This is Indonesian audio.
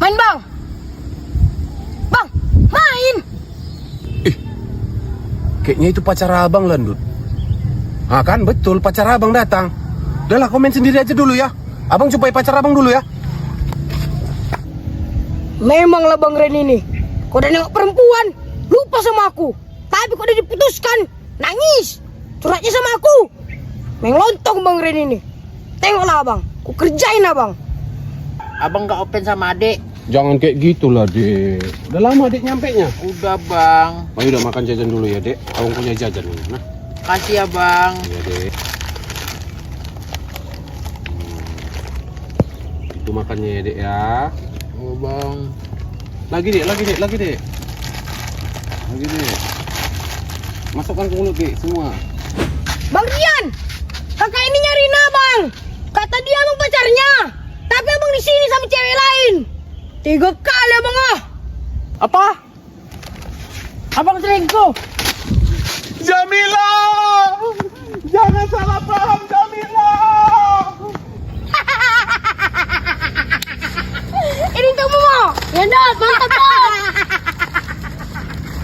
Main bang. Bang, main. Kayaknya itu pacar abang, Landut. Ah kan, betul, pacar abang datang. Udahlah, kau main sendiri aja dulu ya. Abang jumpai pacar abang dulu ya. Memanglah Bang Ren ini. Kau udah nengok perempuan, lupa sama aku. Tapi kau udah diputuskan, nangis. Curhatnya sama aku. Mengelontong Bang Ren ini. Tengoklah abang, ku kerjain abang. Abang gak open sama adik. Jangan kayak gitulah, Dek. Udah lama Dek nyampenya. Udah bang. Ayo udah makan jajan dulu ya, Dek. Abang punya jajan dulu. Nah, Kasih ya bang. ya, Dek. Itu makannya ya, Dek ya. Oh bang. Lagi, Dek. Lagi, Dek. Masukkan ke mulut, Dek, semua. Bang Rian, kakak ini nyariin abang. Kata dia abang pacarnya. Tapi abang di sini sama cewek lain. 3 kali abang ah. Apa? Abang selingkuh. Jamila! Jangan salah paham, Jamila! Ini untuk Momo. Ya dah, mantap.